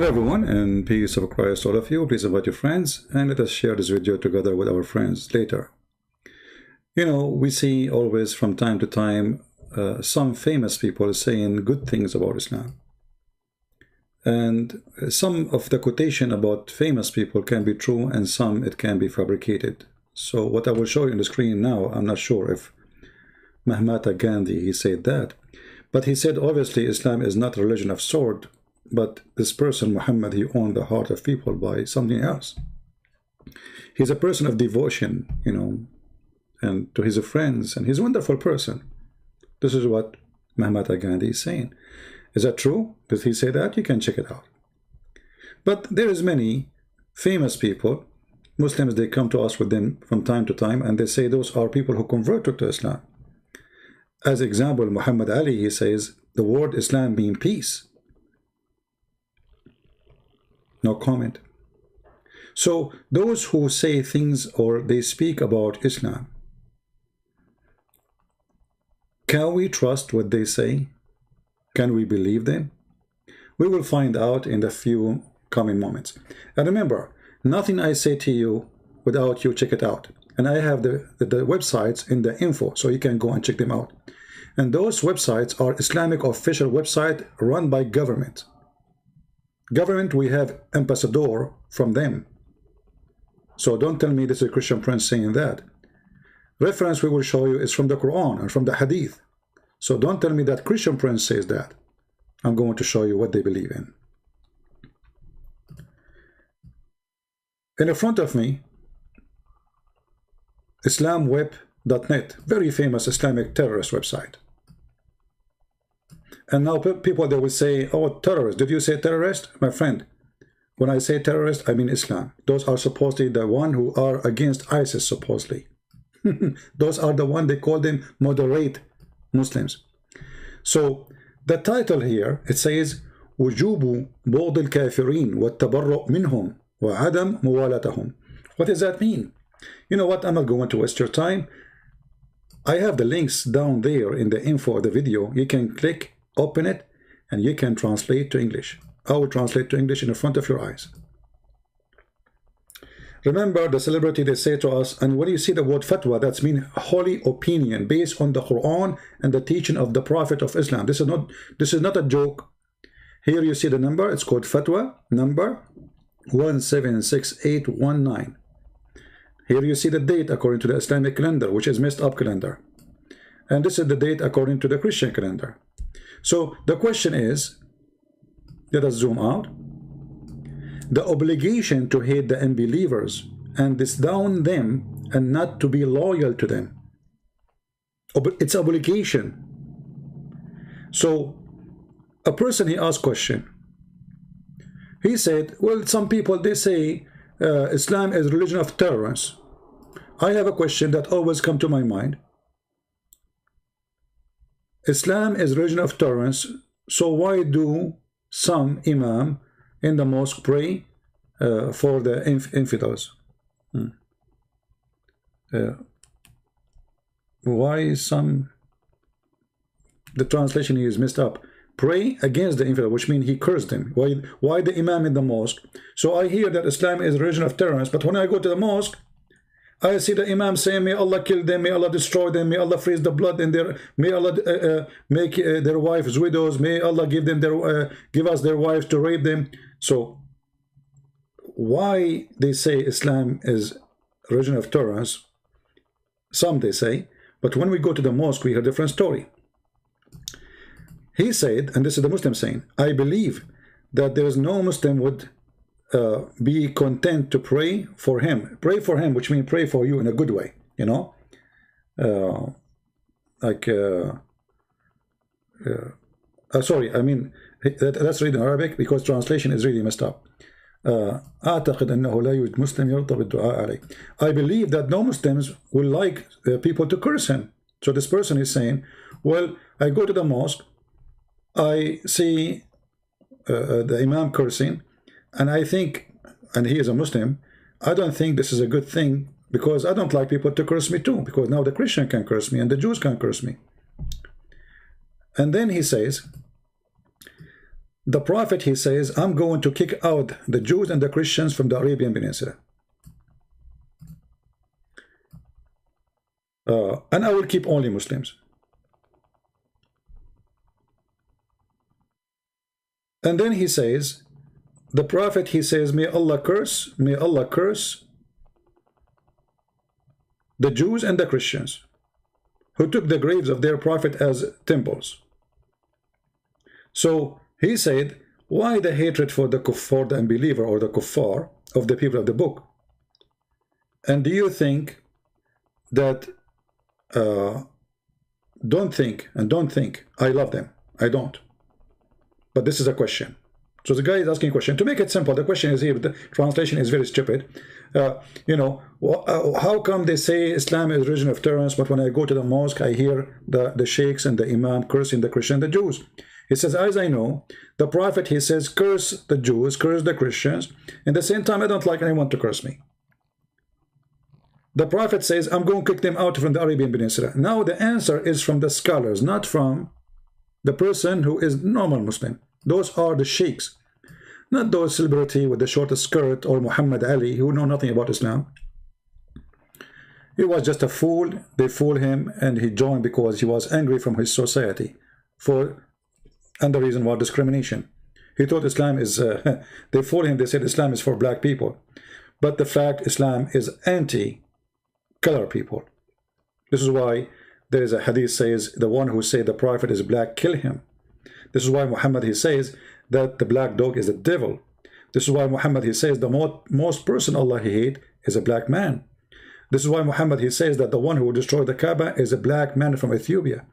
Hello everyone, and peace of Christ all of you. Please invite your friends and let us share this video together with our friends later. You know, we see always from time to time some famous people saying good things about Islam. And some of the quotation about famous people can be true and some it can be fabricated. So what I will show you on the screen now, I'm not sure if Mahatma Gandhi, he said that. But he said obviously Islam is not a religion of sword. But this person, Muhammad, he owned the heart of people by something else. He's a person of devotion, you know, and to his friends, and he's a wonderful person. This is what Mahatma Gandhi is saying. Is that true? Did he say that? You can check it out. But there is many famous people, Muslims, they come to us with them from time to time, and they say those are people who converted to Islam. As example, Muhammad Ali, he says, the word Islam means peace. No comment. So those who say things or they speak about Islam, can we trust what they say? Can we believe them? We will find out in the few coming moments. And remember, nothing I say to you without you check it out. And I have the websites in the info, so you can go and check them out. And those websites are Islamic official website run by government. Government, we have ambassador from them. So don't tell me this is a Christian prince saying that. Reference we will show you is from the Quran and from the Hadith. So don't tell me that Christian prince says that. I'm going to show you what they believe in. In front of me, islamweb.net, very famous Islamic terrorist website. And now people, they will say, oh, terrorist. Did you say terrorist? My friend, when I say terrorist, I mean Islam. Those are supposedly the one who are against ISIS, supposedly. Those are the one they call them moderate Muslims. So the title here, it says, وجوب بغض الكافرين والتبرؤ منهم وعدم موالاتهم. What does that mean? You know what? I'm not going to waste your time. I have the links down there in the info of the video. You can click, open it, and you can translate to English. I will translate to English in front of your eyes. Remember the celebrity, they say to us, and when you see the word fatwa, that's mean holy opinion based on the Quran and the teaching of the Prophet of Islam. This is not a joke. Here you see the number, it's called fatwa number 176819. Here you see the date according to the Islamic calendar, which is messed up calendar. And this is the date according to the Christian calendar. So the question is, let us zoom out. The obligation to hate the unbelievers and disdain them and not to be loyal to them. It's obligation. So a person, he asked question. He said, well, some people, they say Islam is a religion of tolerance. I have a question that always come to my mind. Islam is religion of tolerance, so why do some imam in the mosque pray for the infidels? Why some, the translation is messed up, pray against the infidel, which means he cursed them. Why the imam in the mosque? So I hear that Islam is a religion of tolerance, but when I go to the mosque, I see the imam saying, may Allah kill them, may Allah destroy them, may Allah freeze the blood in their, may Allah make their wives widows, may Allah give them their, give us their wives to rape them. So why they say Islam is a religion of tolerance? Some they say, but when we go to the mosque, we hear a different story. He said, and this is the Muslim saying, I believe that there is no Muslim would be content to pray for him. Pray for him, which means pray for you in a good way, you know? Sorry, I mean, let's read in Arabic because translation is really messed up. I believe that no Muslims will like people to curse him. So this person is saying, well, I go to the mosque, I see the imam cursing, and I think, and he is a Muslim, I don't think this is a good thing because I don't like people to curse me too, because now the Christian can curse me and the Jews can curse me. And then he says, the Prophet, he says, I'm going to kick out the Jews and the Christians from the Arabian Peninsula. And I will keep only Muslims. And then he says, the Prophet, he says, may Allah curse the Jews and the Christians who took the graves of their Prophet as temples. So he said, why the hatred for the kuffar, the unbeliever, or the kuffar of the people of the book? And do you think that don't think I love them? I don't. But this is a question. So the guy is asking a question. To make it simple, the question is here, the translation is very stupid. You know, how come they say Islam is religion of tolerance, but when I go to the mosque, I hear the sheikhs and the imam cursing the Christians and the Jews? He says, as I know, the Prophet, he says, curse the Jews, curse the Christians. At the same time, I don't like anyone to curse me. The Prophet says, I'm going to kick them out from the Arabian Peninsula. Now the answer is from the scholars, not from the person who is normal Muslim. Those are the sheikhs, not those celebrity with the shortest skirt or Muhammad Ali who know nothing about Islam. He was just a fool. They fooled him and he joined because he was angry from his society and the reason was discrimination. He thought Islam is, they fooled him, they said Islam is for black people. But the fact Islam is anti-color people. This is why there is a hadith says, the one who say the Prophet is black, kill him. This is why Muhammad, he says that the black dog is the devil. This is why Muhammad, he says the most person Allah he hate is a black man. This is why Muhammad, he says that the one who destroyed the Kaaba is a black man from Ethiopia.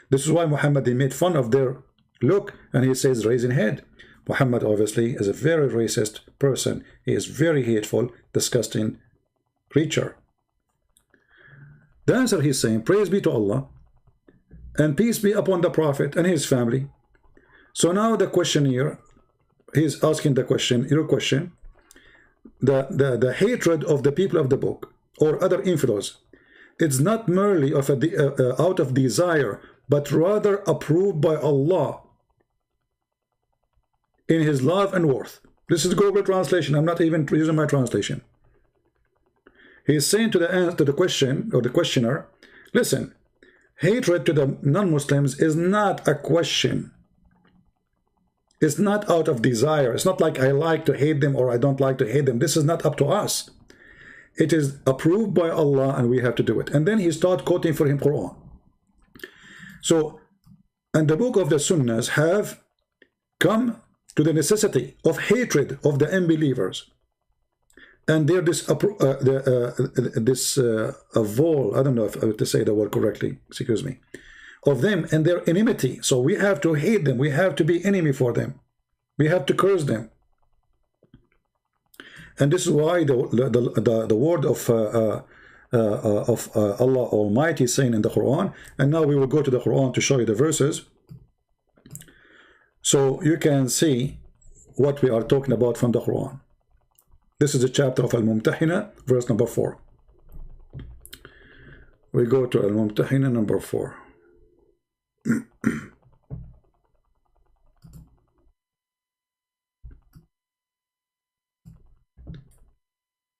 This is why Muhammad, he made fun of their look and he says raising head. Muhammad obviously is a very racist person. He is very hateful, disgusting creature. The answer he's saying, praise be to Allah and peace be upon the Prophet and his family. So now the question here, he's asking the question, your question, the hatred of the people of the book or other infidels, it's not merely of out of desire, but rather approved by Allah in his love and worth. This is Google translation. I'm not even using my translation. He's saying to the question or the questioner, listen, hatred to the non-Muslims is not a question. It's not out of desire. It's not like I like to hate them or I don't like to hate them. This is not up to us. It is approved by Allah and we have to do it. And then he started quoting for him Quran. So, and the book of the Sunnahs have come to the necessity of hatred of the unbelievers. And they're this I don't know if to say the word correctly, excuse me, of them and their enmity. So we have to hate them. We have to be enemy for them. We have to curse them. And this is why the word of Allah Almighty is saying in the Quran. And now we will go to the Quran to show you the verses, so you can see what we are talking about from the Quran. This is a chapter of Al-Mumtahina, verse number 4. We go to Al-Mumtahina number 4.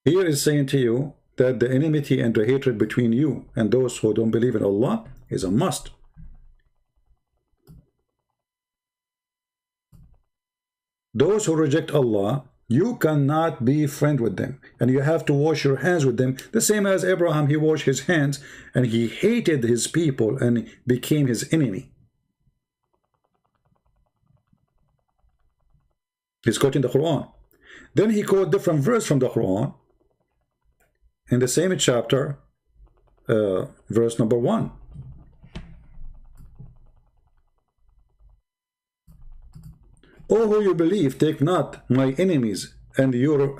Here is saying to you that the enmity and the hatred between you and those who don't believe in Allah is a must. Those who reject Allah, you cannot be friend with them, and you have to wash your hands with them, the same as Abraham, he washed his hands and he hated his people and became his enemy. He's quoting the Quran. Then he quoted different verse from the Quran in the same chapter, verse number 1. O who you believe, take not my enemies and yours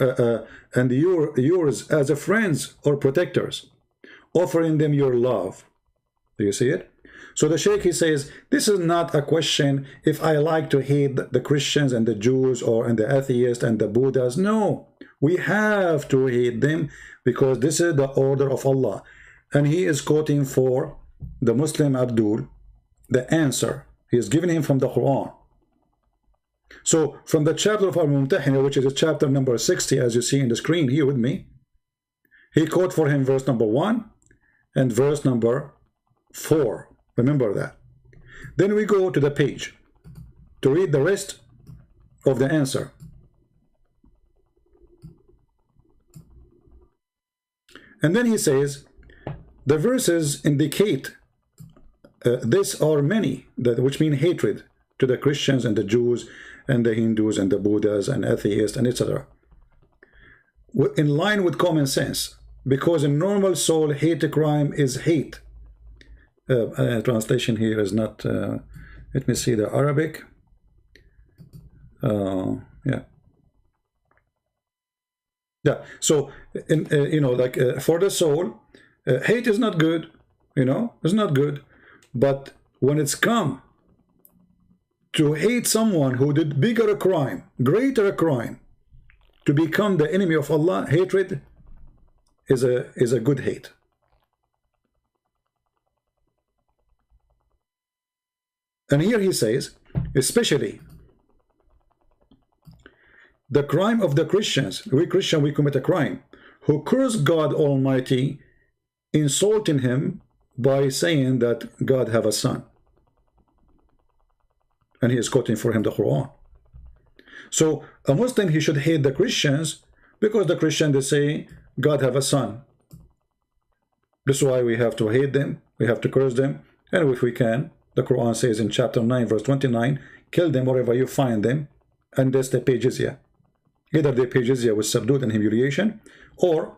as a friends or protectors, offering them your love. Do you see it? So the Sheikh, he says, this is not a question if I like to hate the Christians and the Jews and the atheists and the Buddhas. No, we have to hate them because this is the order of Allah. And he is quoting for the Muslim Abdul the answer. He is giving him from the Quran. So from the chapter of Al-Mumtahina, which is chapter number 60, as you see in the screen here with me, he quote for him verse number 1 and verse number 4. Remember that. Then we go to the page to read the rest of the answer. And then he says, the verses indicate this are many, which mean hatred to the Christians and the Jews and the Hindus and the Buddhas and atheists and etc. In line with common sense, because a normal soul hate a crime is hate. Translation here is not, let me see the Arabic. Yeah. So for the soul, hate is not good, it's not good. But when it's come to hate someone who did bigger a crime, greater a crime, to become the enemy of Allah, hatred is a good hate. And here he says, especially the crime of the Christians, we Christian, we commit a crime, who curse God Almighty, insulting him by saying that God have a son. And he is quoting for him the Quran. So a Muslim, he should hate the Christians because the Christians, they say God have a son. That's why we have to hate them, we have to curse them, and if we can, the Quran says in chapter 9 verse 29, kill them wherever you find them, and that's the pay jizya. Either they pay jizya with subdued and humiliation, or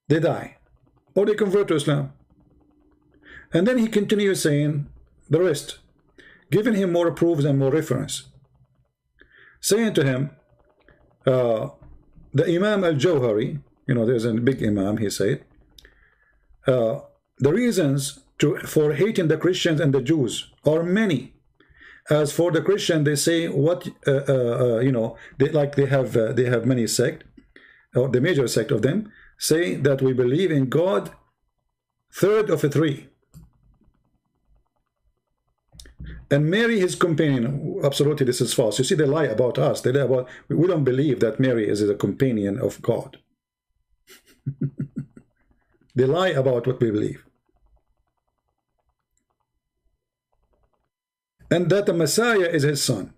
they die, or they convert to Islam. And then he continues saying the rest, giving him more proofs and more reference, saying to him, the Imam al-Jawhari, there's a big Imam, he said, the reasons for hating the Christians and the Jews are many. As for the Christian, they say what they have many sect, or the major sect of them say that we believe in God, third of the three, and Mary his companion. Absolutely, this is false. You see, they lie about us. They lie about, we don't believe that Mary is a companion of God. They lie about what we believe. And that the Messiah is his son.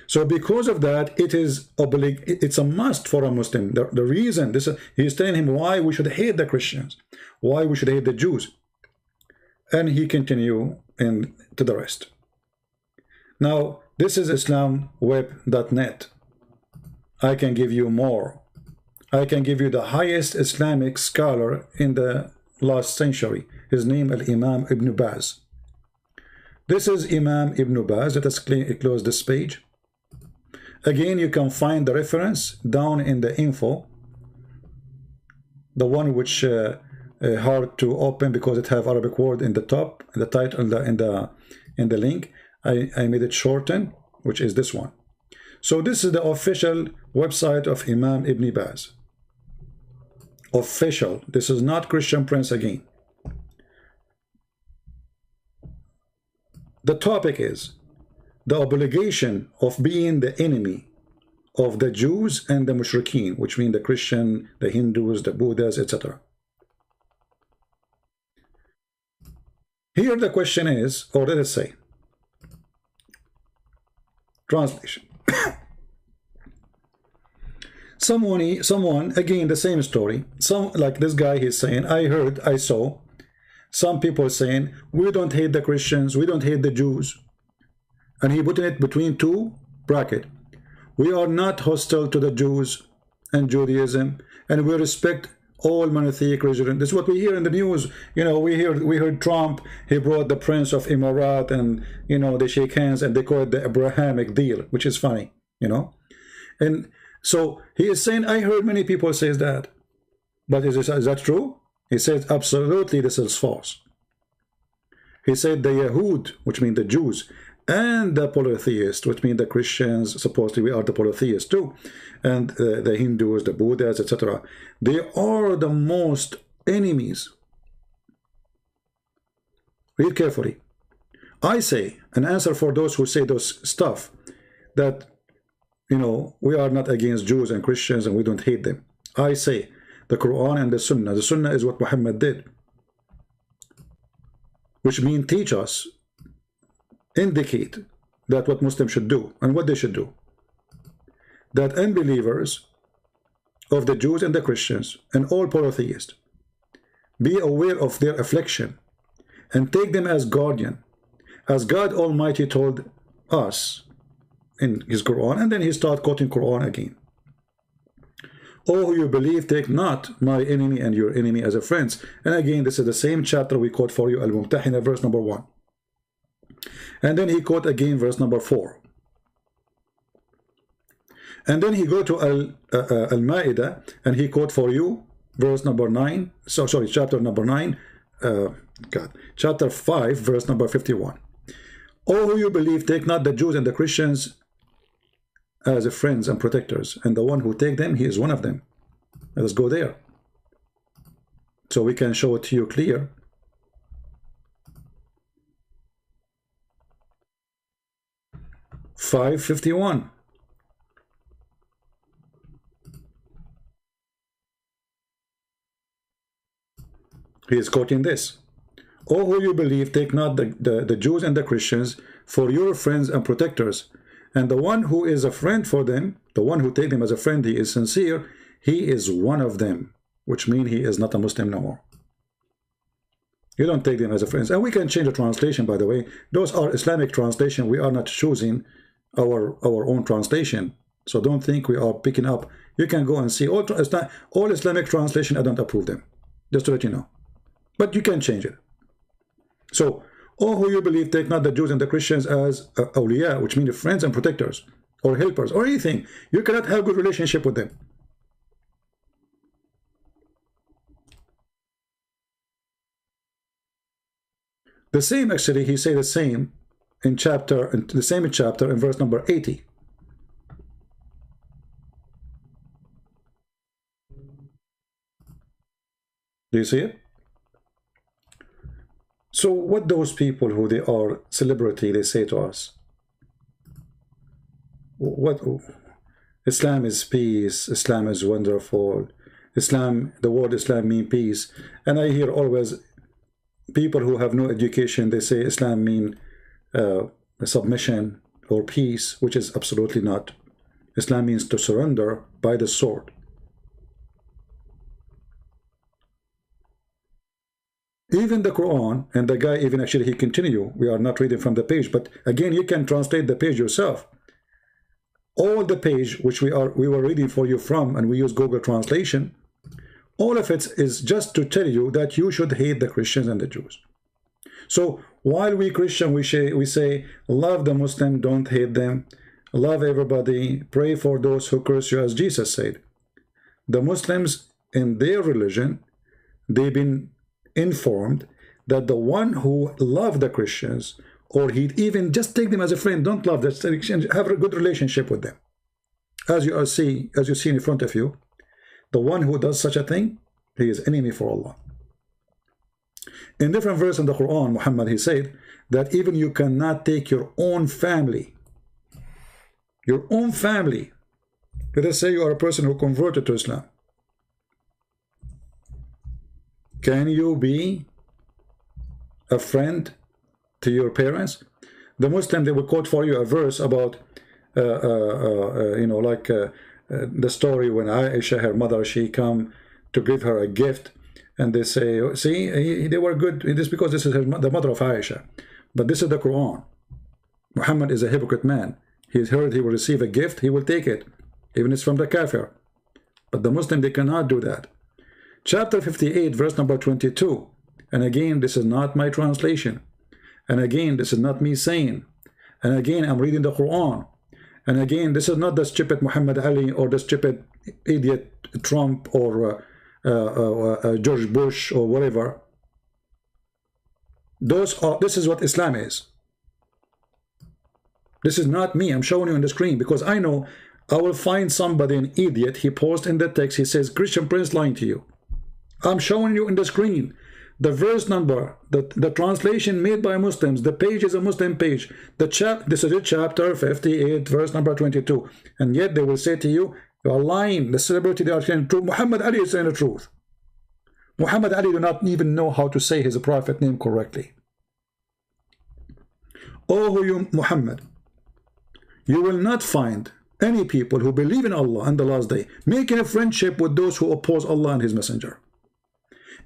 So because of that, it's a must for a Muslim. The reason, he's telling him why we should hate the Christians, why we should hate the Jews. And he continue to the rest. Now, this is islamweb.net. I can give you more. I can give you the highest Islamic scholar in the last century. His name is Imam Ibn Baz. This is Imam Ibn Baz. Let us close this page. Again, you can find the reference down in the info, the one which hard to open because it have Arabic word in the top, in the title, in the link. I made it shorten, which is this one. So this is the official website of Imam Ibn Baz. Official. This is not Christian Prince again. The topic is the obligation of being the enemy of the Jews and the Mushrikeen, which mean the Christian, the Hindus, the Buddhas, etc. Here the question is, or let us say, translation. Someone, again, the same story. Like this guy, he's saying, I saw some people saying, we don't hate the Christians, we don't hate the Jews. And he put it between two brackets. We are not hostile to the Jews and Judaism, and we respect all monotheistic religion. This is what we hear in the news. We heard Trump, he brought the Prince of Emirat, and they shake hands and they call it the Abrahamic deal, which is funny, And so he is saying, I heard many people say that. But is that true? He says, absolutely, this is false. He said the Yahud, which mean the Jews, and the polytheists, which mean the Christians, supposedly we are the polytheists too, and the Hindus, the Buddhas, etc. They are the most enemies. Read carefully. I say, an answer for those who say those stuff, that, you know, we are not against Jews and Christians and we don't hate them. I say, the Quran and the Sunnah. The Sunnah is what Muhammad did, which means teach us, indicate that what Muslims should do and what they should do. That unbelievers of the Jews and the Christians and all polytheists be aware of their affliction and take them as guardian, as God Almighty told us in his Quran, and then he started quoting Quran again. Oh, who you believe, take not my enemy and your enemy as a friends. And again, this is the same chapter we quote for you, Al-Mumtahina, verse number 1. And then he quote again verse number 4. And then he go to Al-Ma'idah and he quote for you verse number 9. So sorry, chapter number 9. Chapter 5, verse number 51. Oh, who you believe, take not the Jews and the Christians as friends and protectors, and the one who take them, he is one of them. Let us go there, so we can show it to you clear. (551). He is quoting this. Oh, who you believe, take not the Jews and the Christians for your friends and protectors, and the one who is a friend for them, the one who take them as a friend, he is sincere, he is one of them, which means he is not a Muslim no more. You don't take them as a friend. And we can change the translation, by the way. Those are Islamic translation. We are not choosing our own translation. So don't think we are picking up. You can go and see all Islamic translation. I don't approve them, just to let you know. But you can change it. So, oh, who you believe, take not the Jews and the Christians as awliya, which means friends and protectors, or helpers, or anything. You cannot have a good relationship with them. The same, actually, he say the same in the same chapter in verse number 80. Do you see it? So what those people who they are celebrity, they say to us, what Islam is peace, Islam is wonderful, Islam, the word Islam mean peace. And I hear always people who have no education, they say Islam mean submission or peace, which is absolutely not. Islam means to surrender by the sword. Even the Quran, and the guy even actually he continue, we are not reading from the page, but again you can translate the page yourself. All the page which we were reading for you from, and we use Google Translation, all of it is just to tell you that you should hate the Christians and the Jews. So while we Christian, we say love the Muslim, don't hate them, love everybody, pray for those who curse you, as Jesus said. The Muslims in their religion, they've been informed that the one who love the Christians, or he even just take them as a friend, don't love them, have a good relationship with them, as you see in front of you, the one who does such a thing, he is enemy for Allah. In different verse in the Quran, Muhammad, he said that even you cannot take your own family, let us say you are a person who converted to Islam, can you be a friend to your parents? The Muslim, they will quote for you a verse about, you know, like the story when Aisha, her mother, she come to give her a gift, and they say, see, they were good. It is because this is the mother of Aisha. But this is the Quran. Muhammad is a hypocrite man. He's heard he will receive a gift, he will take it, even if it's from the kafir. But the Muslim, they cannot do that. Chapter 58, verse number 22. And again, this is not my translation. And again, this is not me saying. And again, I'm reading the Quran. And again, this is not the stupid Muhammad Ali or the stupid idiot Trump or George Bush or whatever. This is what Islam is. This is not me. I'm showing you on the screen because I know I will find somebody, an idiot, he posts in the text, he says, Christian Prince lying to you. I'm showing you in the screen the verse number, the translation made by Muslims, the page is a Muslim page. This is a chapter 58, verse number 22. And yet they will say to you, you are lying. The celebrity, they are saying the truth. Muhammad Ali is saying the truth. Muhammad Ali do not even know how to say his prophet name correctly. Oh, you Muhammad, you will not find any people who believe in Allah and the last day making a friendship with those who oppose Allah and his messenger.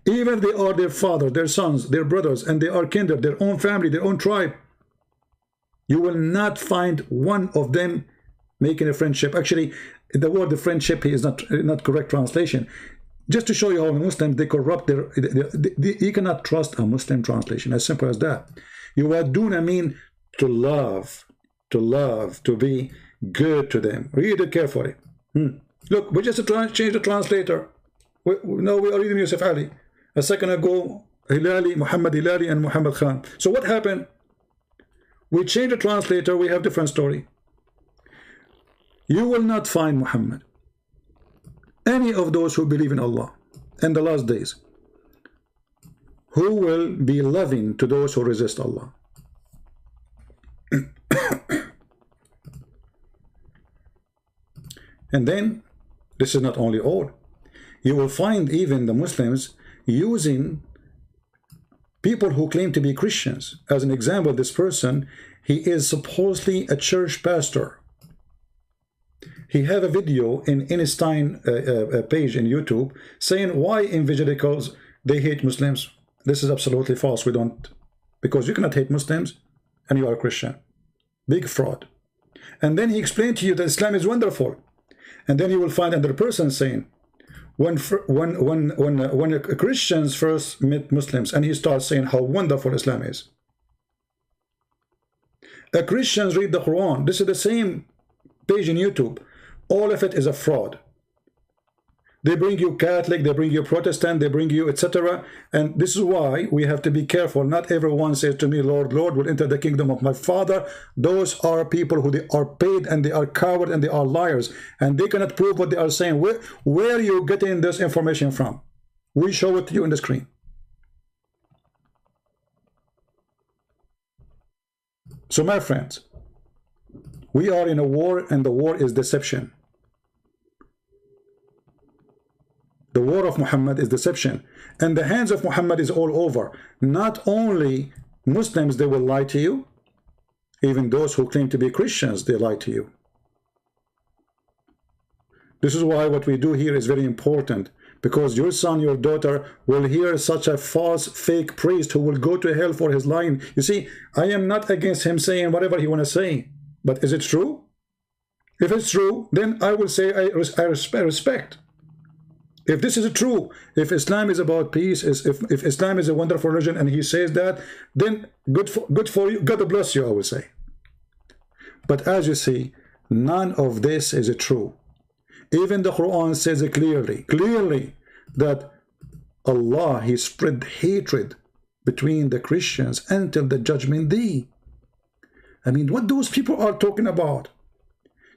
Even if they are their father, their sons, their brothers, and they are kindred, their own family, their own tribe, you will not find one of them making a friendship. Actually, the word the friendship is not correct translation. Just to show you how Muslims, they corrupt you cannot trust a Muslim translation, as simple as that. Yuwaduna mean to love, to be good to them. Read it carefully. Look, we just changed the translator. Now we are reading Yusuf Ali. A second ago, Hilali, Muhammad Hilali, and Muhammad Khan. So what happened? We changed the translator, we have different story. You will not find Muhammad, any of those who believe in Allah and the last days, who will be loving to those who resist Allah. And then, this is not only all. You will find even the Muslims using people who claim to be Christians. As an example, this person, he is supposedly a church pastor. He have a video in Einstein page in YouTube saying why evangelicals, they hate Muslims. This is absolutely false. We don't, because you cannot hate Muslims and you are a Christian. Big fraud. And then he explained to you that Islam is wonderful. And then you will find another person saying, when Christians first met Muslims, and he starts saying how wonderful Islam is. Christians read the Quran. This is the same page in YouTube. All of it is a fraud. They bring you Catholic, they bring you Protestant, they bring you etc. And this is why we have to be careful. Not everyone says to me, Lord, Lord, will enter the kingdom of my Father. Those are people who they are paid and they are coward and they are liars. And they cannot prove what they are saying. Where are you getting this information from? We show it to you on the screen. So my friends, we are in a war, and the war is deception. The war of Muhammad is deception. And the hands of Muhammad is all over. Not only Muslims, they will lie to you. Even those who claim to be Christians, they lie to you. This is why what we do here is very important. Because your son, your daughter will hear such a false, fake priest who will go to hell for his lying. You see, I am not against him saying whatever he want to say. But is it true? If it's true, then I will say I respect. If this is true, if Islam is about peace, if Islam is a wonderful religion and he says that, then good for you, God bless you, I will say. But as you see, none of this is true. Even the Quran says it clearly that Allah, he spread hatred between the Christians until the judgment day. I mean, what those people are talking about?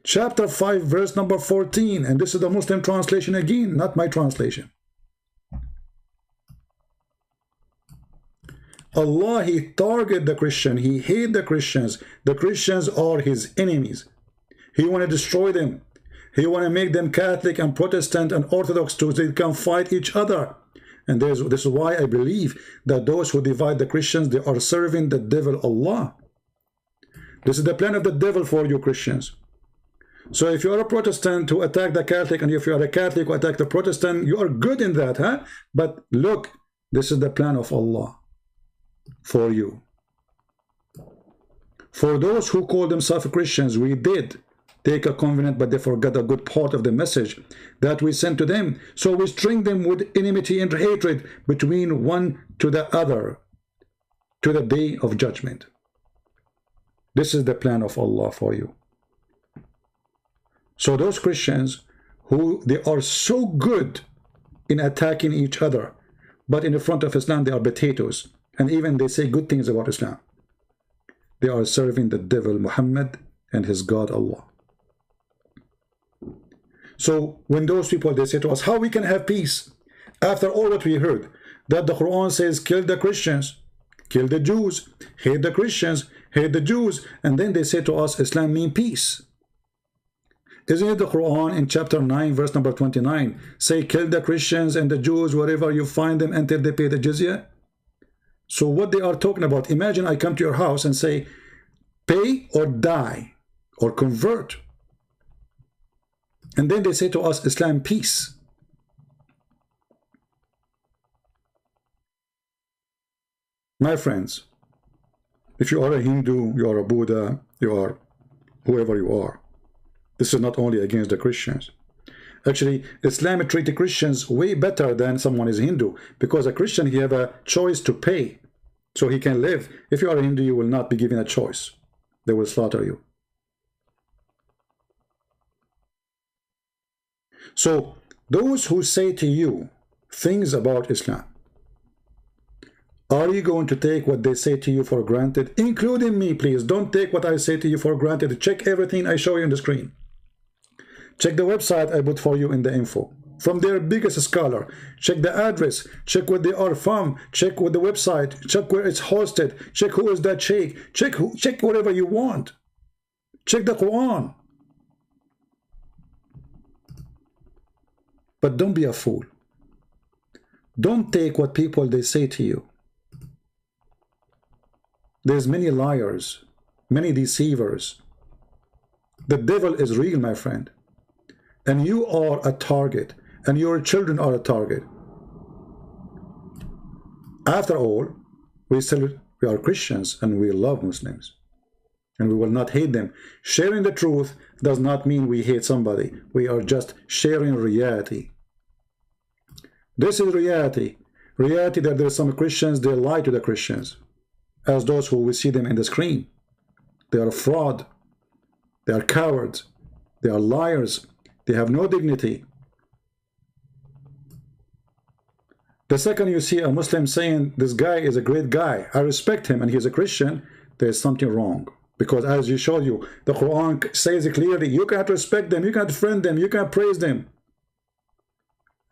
Chapter 5, verse number 14. And this is the Muslim translation again, not my translation. Allah, he target the Christian. He hate the Christians. The Christians are his enemies. He want to destroy them. He want to make them Catholic and Protestant and Orthodox too, so they can fight each other. And this is why I believe that those who divide the Christians, they are serving the devil Allah. This is the plan of the devil for you Christians. So if you are a Protestant to attack the Catholic, and if you are a Catholic who attack the Protestant, you are good in that, huh? But look, this is the plan of Allah for you. For those who call themselves Christians, we did take a covenant, but they forgot a good part of the message that we sent to them. So we string them with enmity and hatred between one to the other to the day of judgment. This is the plan of Allah for you. So those Christians who they are so good in attacking each other, but in the front of Islam they are potatoes, and even they say good things about Islam. They are serving the devil Muhammad and his God Allah. So when those people, they say to us, how we can have peace after all what we heard? that the Quran says kill the Christians, kill the Jews, hate the Christians, hate the Jews, and then they say to us Islam means peace. Isn't it the Quran in chapter 9 verse number 29 say kill the Christians and the Jews wherever you find them until they pay the jizya? So what they are talking about, imagine I come to your house and say pay or die or convert, and then they say to us Islam peace. My friends, if you are a Hindu, you are a Buddha, you are whoever you are, this is not only against the Christians. Actually, Islam treats Christians way better than someone is Hindu, because a Christian, he have a choice to pay, so he can live. If you are a Hindu, you will not be given a choice. They will slaughter you. So, those who say to you things about Islam, are you going to take what they say to you for granted? Including me, please. Don't take what I say to you for granted. Check everything I show you on the screen. Check the website I put for you in the info. From their biggest scholar. Check the address. Check where they are from. Check with the website. Check where it's hosted. Check who is that sheikh. Check whatever you want. Check the Quran. But don't be a fool. Don't take what people they say to you. There's many liars, many deceivers. The devil is real, my friend. And you are a target, and your children are a target. After all, we are Christians and we love Muslims. And we will not hate them. Sharing the truth does not mean we hate somebody. We are just sharing reality. This is reality. Reality that there are some Christians, they lie to the Christians. As those who we see them in the screen. They are fraud. They are cowards. They are liars. They have no dignity. The second you see a Muslim saying, this guy is a great guy, I respect him and he's a Christian, there's something wrong. Because as you showed you, the Quran says it clearly, you can't respect them, you can't friend them, you can't praise them.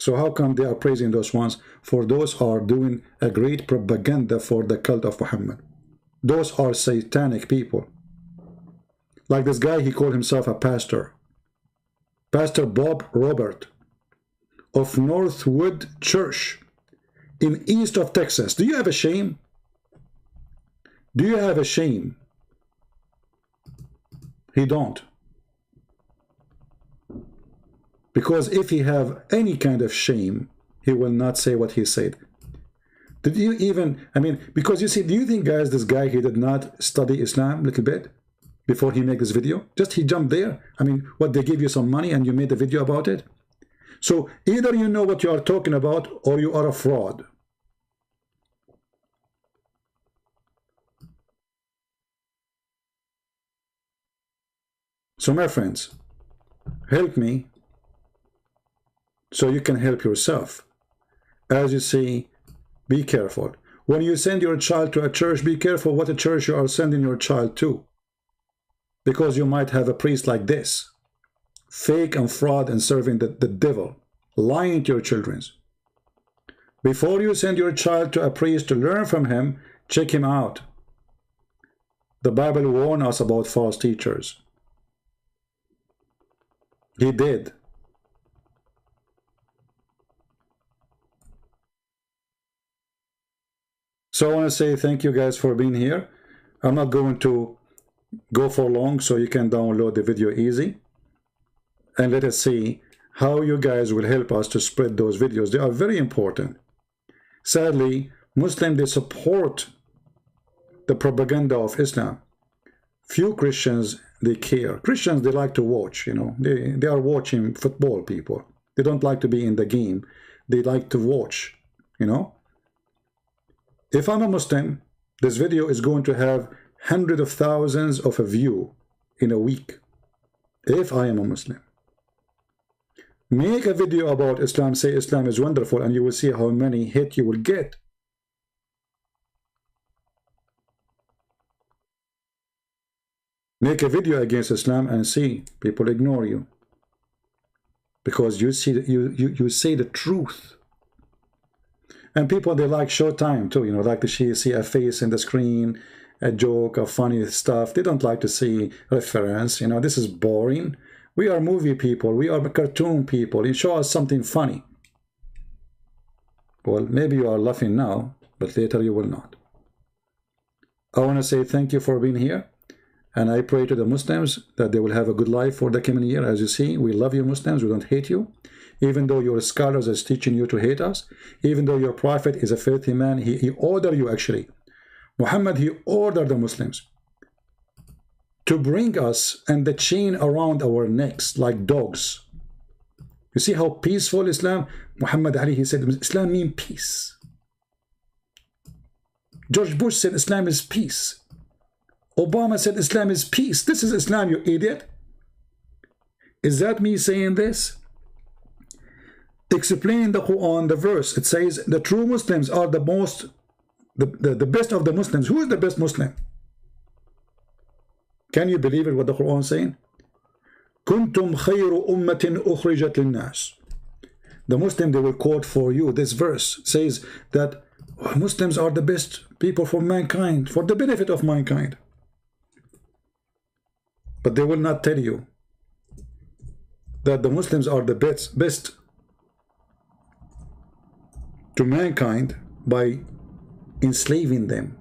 So how come they are praising those ones? For those are doing a great propaganda for the cult of Muhammad. Those are satanic people. Like this guy, he called himself a pastor. Pastor Bob Robert of Northwood Church in east of Texas. Do you have a shame? Do you have a shame? He don't. Because if he have any kind of shame, he will not say what he said. Did you even, I mean, because you see, do you think, guys, this guy, he did not study Islam a little bit before he made this video? Just he jumped there. I mean, what, they give you some money and you made a video about it? So either you know what you are talking about or you are a fraud. So my friends, help me so you can help yourself. As you see, be careful. When you send your child to a church, be careful what a church you are sending your child to. Because you might have a priest like this, fake and fraud and serving the devil, lying to your children. Before you send your child to a priest to learn from him, check him out. The Bible warns us about false teachers. He did. So I want to say thank you guys for being here. I'm not going to go for long, so you can download the video easy. And let us see how you guys will help us to spread those videos. They are very important. Sadly, Muslims, they support the propaganda of Islam. Few Christians, they care. Christians, they like to watch, you know. They are watching football, people. They don't like to be in the game. They like to watch, you know. If I'm a Muslim, this video is going to have hundreds of thousands of a view in a week. If I am a Muslim. Make a video about Islam, say Islam is wonderful, and you will see how many hits you will get. Make a video against Islam and see people ignore you. Because you see you say the truth. And people, they like showtime too, you know, like to see a face in the screen, a joke, a funny stuff. They don't like to see reference. You know, this is boring. We are movie people. We are cartoon people. You show us something funny. Well, maybe you are laughing now, but later you will not. I want to say thank you for being here. And I pray to the Muslims that they will have a good life for the coming year. As you see, we love you Muslims. We don't hate you. Even though your scholars is teaching you to hate us, even though your prophet is a filthy man, he ordered you actually. Muhammad, he ordered the Muslims to bring us and the chain around our necks like dogs. You see how peaceful Islam? Muhammad Ali, he said, Islam means peace. George Bush said Islam is peace. Obama said Islam is peace. This is Islam, you idiot. Is that me saying this? Explaining the Quran, the verse, it says the true Muslims are the best of the Muslims. Who is the best Muslim? Can you believe it, what the Quran is saying? Kuntum khayru ummatin ukhrijat linnas. The Muslim, they will quote for you this verse. It says that Muslims are the best people for mankind, for the benefit of mankind. But they will not tell you that the Muslims are the best to mankind by enslaving them.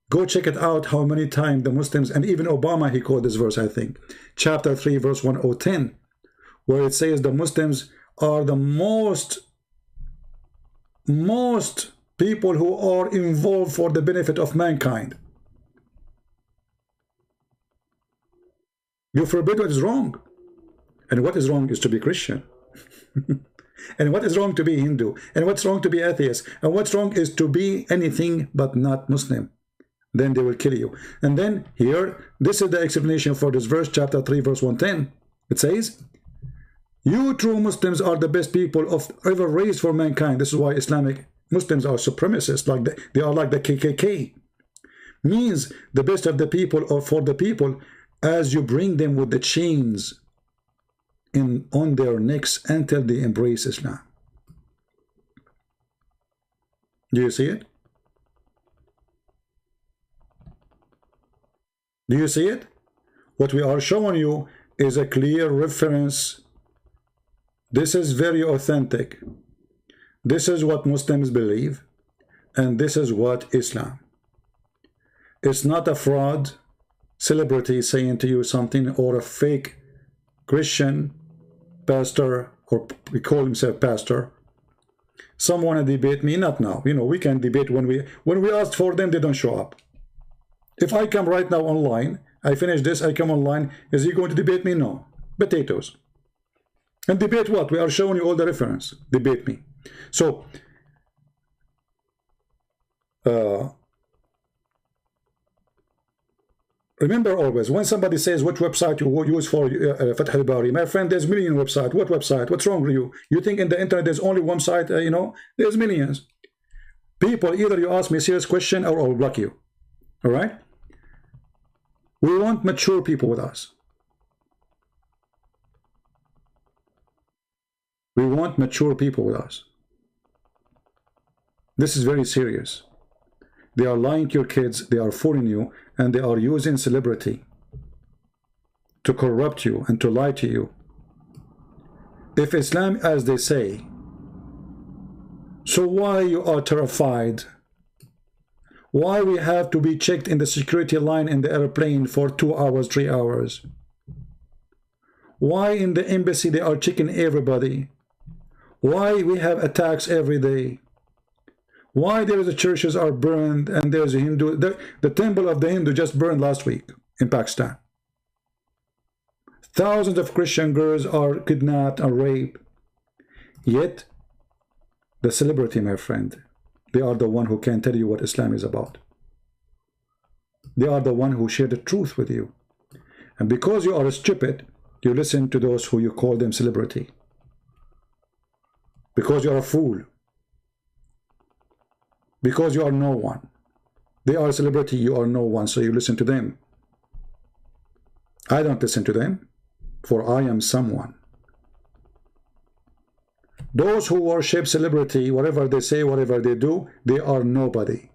Go check it out how many times the Muslims, and even Obama, he quoted this verse, I think. Chapter 3, verse 1010, where it says the Muslims are the most people who are involved for the benefit of mankind. You forbid what is wrong. And what is wrong is to be Christian. And what is wrong to be Hindu? And what's wrong to be atheist? And what's wrong is to be anything but not Muslim. Then they will kill you. And then here, this is the explanation for this verse, chapter 3, verse 110. It says, you true Muslims are the best people of ever raised for mankind. This is why Islamic Muslims are supremacists, like they are like the KKK. Means the best of the people or for the people, as you bring them with the chains on their necks until they embrace Islam. Do you see it? Do you see it? What we are showing you is a clear reference. This is very authentic. This is what Muslims believe, and this is what Islam. It's not a fraud celebrity saying to you something, or a fake Christian pastor, or we call himself pastor. Some want to debate me, not now. You know, we can debate when we ask for them, they don't show up. If I come right now online, I finish this, I come online, is he going to debate me? No. Potatoes. And debate what? We are showing you all the reference. Debate me. So, remember always, when somebody says what website you use for Fath al-Bari, my friend, there's million websites. What website? What's wrong with you? You think in the internet there's only one site, you know? There's millions. People, either you ask me a serious question or I'll block you. All right? We want mature people with us. We want mature people with us. This is very serious. They are lying to your kids, they are fooling you, and they are using celebrity to corrupt you and to lie to you. If Islam, as they say, so why you are terrified? Why we have to be checked in the security line in the airplane for 2 hours, 3 hours? Why in the embassy they are checking everybody? Why we have attacks every day? Why there is the churches are burned and there's a Hindu, the temple of the Hindu just burned last week in Pakistan. Thousands of Christian girls are kidnapped and raped. Yet, the celebrity, my friend, they are the one who can tell you what Islam is about. They are the one who share the truth with you. And because you are stupid, you listen to those who you call them celebrity. Because you are a fool. Because you are no one. They are a celebrity, you are no one, so you listen to them. I don't listen to them, for I am someone. Those who worship celebrity, whatever they say, whatever they do, they are nobody.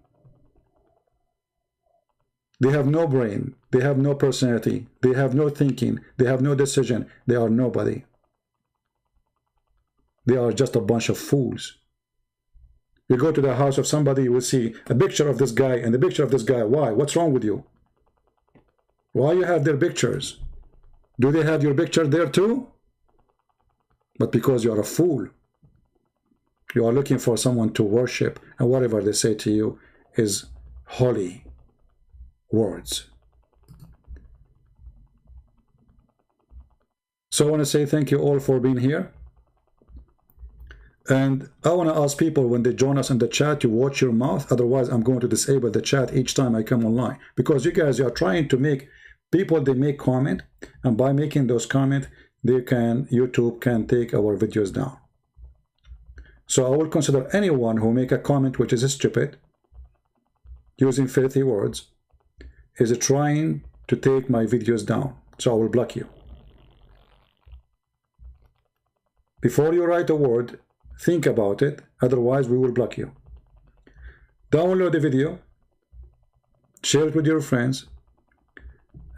They have no brain. They have no personality. They have no thinking. They have no decision. They are nobody. They are just a bunch of fools. You go to the house of somebody, you will see a picture of this guy and a picture of this guy. Why? What's wrong with you? Why you have their pictures? Do they have your picture there too? But because you are a fool. You are looking for someone to worship, and whatever they say to you is holy words. So I want to say thank you all for being here. And I want to ask people when they join us in the chat to watch your mouth. Otherwise, I'm going to disable the chat each time I come online. Because you guys are trying to make people, they make comment. And by making those comments, YouTube can take our videos down. So I will consider anyone who make a comment which is stupid, using filthy words, is trying to take my videos down. So I will block you. Before you write a word, think about it. Otherwise, we will block you. Download the video, share it with your friends,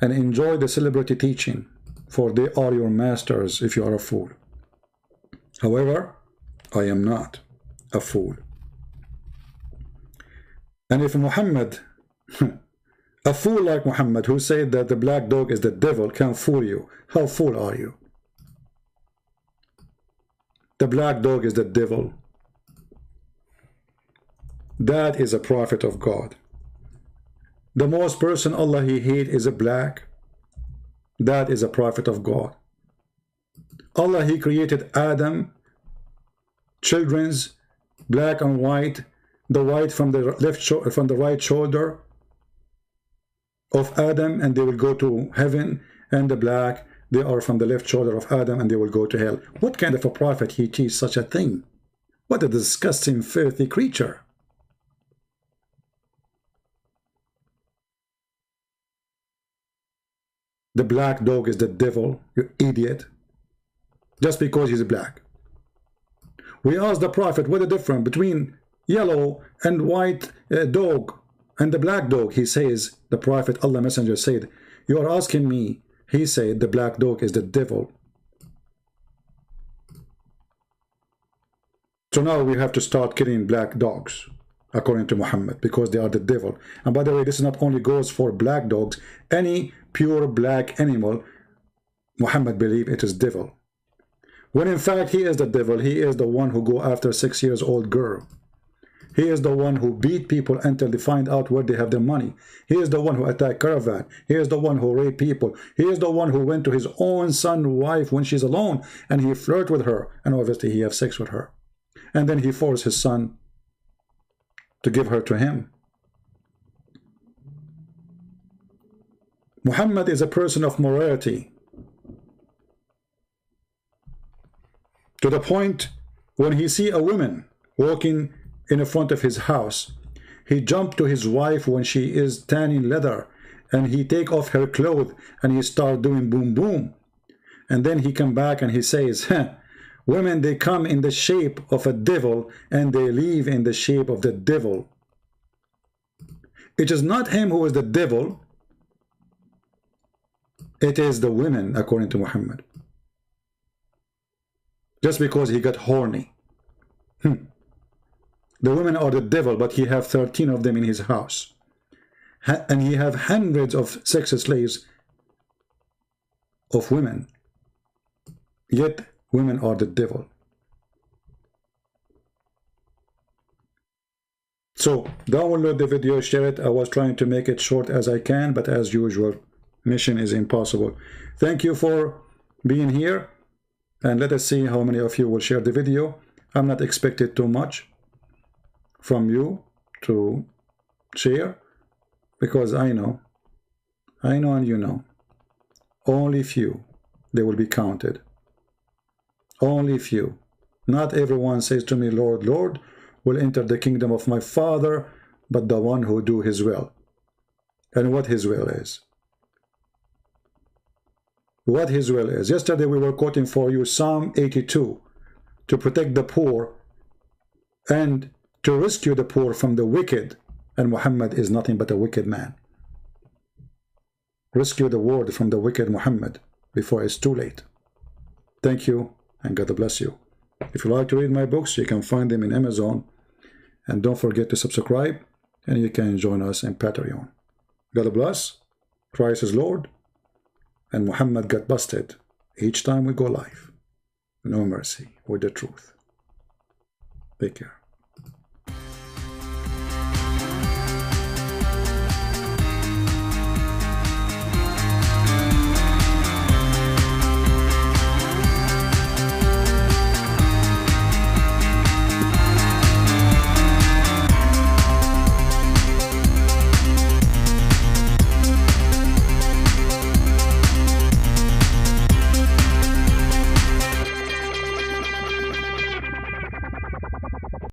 and enjoy the celebrity teaching, for they are your masters if you are a fool. However, I am not a fool. And if Muhammad, a fool like Muhammad, who said that the black dog is the devil, can fool you, how fool are you? The black dog is the devil. That is a prophet of God. The most person Allah he hate is a black. That is a prophet of God. Allah he created Adam, children's black and white, the white from the left from the right shoulder of Adam, and they will go to heaven, and the black, they are from the left shoulder of Adam, and they will go to hell. What kind of a prophet he teach such a thing? What a disgusting, filthy creature. The black dog is the devil, you idiot. Just because he's black. We asked the prophet what the difference between yellow and white dog and the black dog. He says, the prophet, Allah Messenger said, you are asking me. He said the black dog is the devil. So now we have to start killing black dogs, according to Muhammad, because they are the devil. And by the way, this not only goes for black dogs, any pure black animal, Muhammad believe it is devil. When in fact he is the devil. He is the one who go after 6 years old girl. He is the one who beat people until they find out where they have their money. He is the one who attacked caravan. He is the one who raped people. He is the one who went to his own son's wife when she's alone, and he flirt with her, and obviously he have sex with her. And then he forced his son to give her to him. Muhammad is a person of morality. To the point when he see a woman walking in front of his house, he jumped to his wife when she is tanning leather, and he take off her clothes and he start doing boom boom. And then he come back and he says, women, they come in the shape of a devil and they leave in the shape of the devil. It is not him who is the devil. It is the women, according to Muhammad. Just because he got horny. The women are the devil, but he have 13 of them in his house. And he have hundreds of sex slaves of women. Yet, women are the devil. So, download the video, share it. I was trying to make it short as I can, but as usual, mission is impossible. Thank you for being here. And let us see how many of you will share the video. I'm not expecting too much from you to share, because I know and you know, only few, they will be counted. Only few. Not everyone says to me, Lord, Lord, will enter the kingdom of my Father, but the one who do his will. And what his will is. What his will is. Yesterday we were quoting for you Psalm 82. to protect the poor and to rescue the poor from the wicked, and Muhammad is nothing but a wicked man. Rescue the world from the wicked Muhammad before it's too late. Thank you, and God bless you. If you like to read my books, you can find them in Amazon, and don't forget to subscribe, and you can join us in Patreon. God bless, Christ is Lord, and Muhammad got busted each time we go live. No mercy with the truth. Take care.